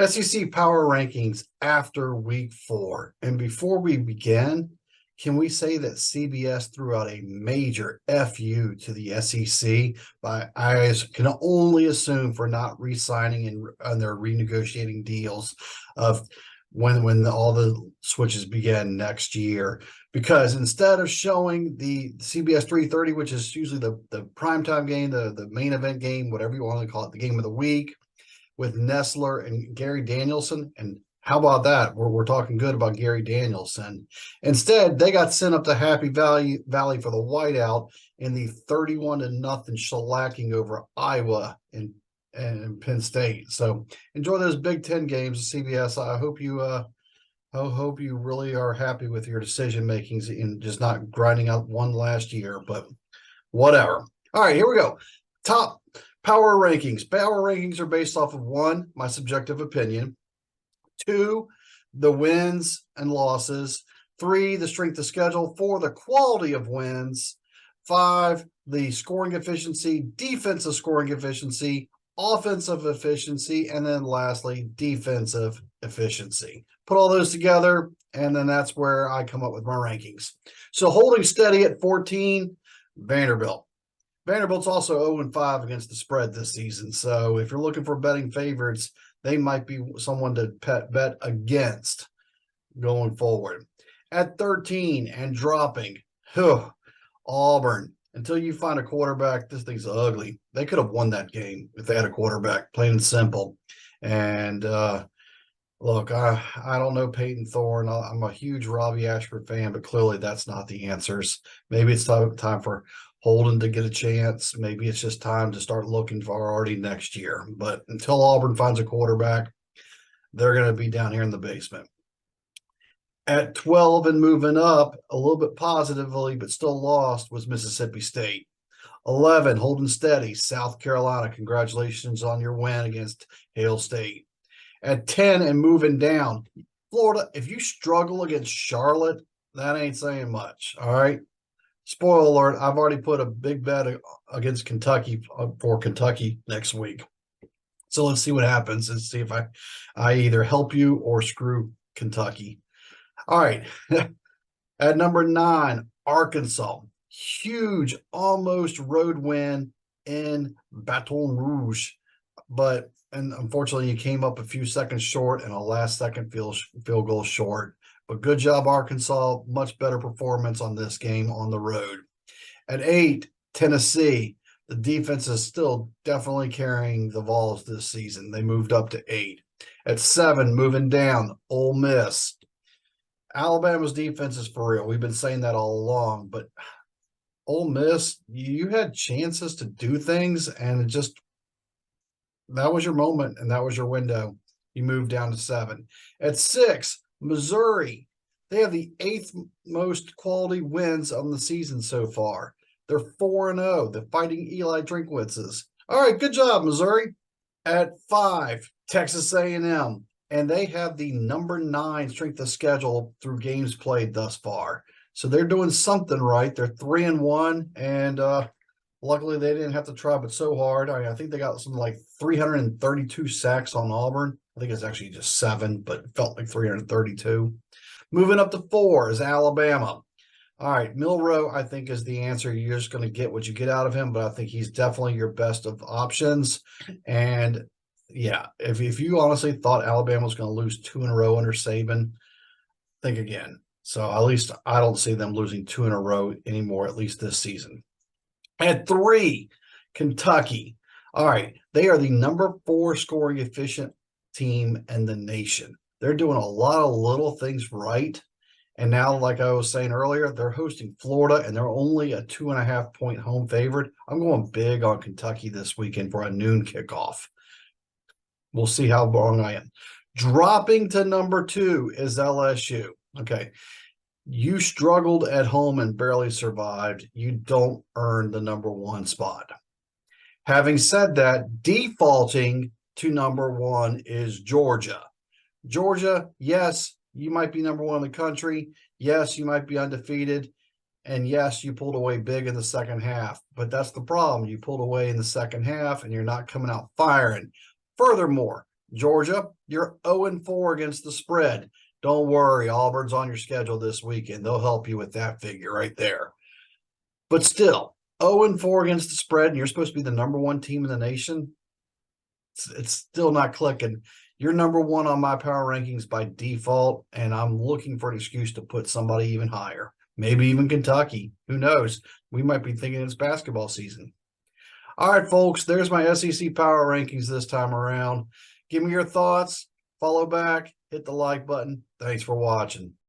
SEC power rankings after week 4. And before we begin, can we say that CBS threw out a major FU to the SEC by, I can only assume, for not re-signing and their renegotiating deals of when all the switches begin next year? Because instead of showing the CBS 3:30, which is usually the primetime game, the main event game, whatever you want to call it, the game of the week, with Nestler and Gary Danielson. And how about that? We're talking good about Gary Danielson. Instead, they got sent up to Happy Valley for the whiteout in the 31-0 shellacking over Iowa and Penn State. So enjoy those Big Ten games, CBS. I hope you really are happy with your decision makings and just not grinding out one last year, but whatever. All right, here we go. Top power rankings. Power rankings are based off of 1, my subjective opinion; 2, the wins and losses; 3, the strength of schedule; 4, the quality of wins; 5, the scoring efficiency, defensive scoring efficiency, offensive efficiency, and then lastly, defensive efficiency. Put all those together, and then that's where I come up with my rankings. So holding steady at 14, Vanderbilt. Vanderbilt's also 0-5 against the spread this season. So if you're looking for betting favorites, they might be someone to bet against going forward. At 13 and dropping, Auburn. Until you find a quarterback, this thing's ugly. They could have won that game if they had a quarterback, plain and simple. And look, I don't know Peyton Thorne. I'm a huge Robbie Ashford fan, but clearly that's not the answers. Maybe it's time for Holden to get a chance. Maybe it's just time to start looking for already next year. But until Auburn finds a quarterback, they're going to be down here in the basement. At 12 and moving up a little bit positively, but still lost, was Mississippi State. 11, holding steady, South Carolina. Congratulations on your win against Hail State. At 10 and moving down, Florida. If you struggle against Charlotte, that ain't saying much. All right. Spoiler alert, I've already put a big bet against Kentucky for Kentucky next week. So let's see what happens and see if I either help you or screw Kentucky. All right. At number 9, Arkansas. Huge, almost road win in Baton Rouge. And unfortunately, you came up a few seconds short and a last-second field goal short. But good job, Arkansas. Much better performance on this game on the road. At 8, Tennessee. The defense is still definitely carrying the Vols this season. They moved up to 8. At 7, moving down, Ole Miss. Alabama's defense is for real. We've been saying that all along. But Ole Miss, you had chances to do things, and that was your moment, and that was your window. You moved down to 7. At 6, Missouri. They have the 8th most quality wins on the season so far. They're 4-0. The Fighting Eli Drinkwitzes. All right, good job, Missouri. At 5, Texas A&M. And they have the number 9 strength of schedule through games played thus far. So they're doing something right. They're 3-1, and luckily they didn't have to try but so hard. I think they got something like 332 sacks on Auburn. I think it's actually just 7, but it felt like 332. Moving up to 4 is Alabama. All right, Milroe, I think, is the answer. You're just going to get what you get out of him, but I think he's definitely your best of options. And yeah, if you honestly thought Alabama was going to lose 2 in a row under Saban, think again. So at least I don't see them losing 2 in a row anymore, at least this season. At 3, Kentucky. All right, they are the number 4 scoring efficient team in the nation. They're doing a lot of little things right. And now, like I was saying earlier, they're hosting Florida, and they're only a 2.5-point home favorite. I'm going big on Kentucky this weekend for a noon kickoff. We'll see how wrong I am. Dropping to number 2 is LSU. Okay. You struggled at home and barely survived. You don't earn the number 1 spot. Having said that, defaulting to number 1 is Georgia. Georgia, yes, you might be number 1 in the country. Yes, you might be undefeated. And yes, you pulled away big in the second half. But that's the problem. You pulled away in the second half, and you're not coming out firing. Furthermore, Georgia, you're 0-4 against the spread. Don't worry, Auburn's on your schedule this weekend. They'll help you with that figure right there. But still, 0-4 against the spread, and you're supposed to be the number one team in the nation. It's still not clicking. You're number one on my power rankings by default, and I'm looking for an excuse to put somebody even higher. Maybe even Kentucky. Who knows? We might be thinking it's basketball season. All right, folks, there's my SEC power rankings this time around. Give me your thoughts, follow back, hit the like button. Thanks for watching.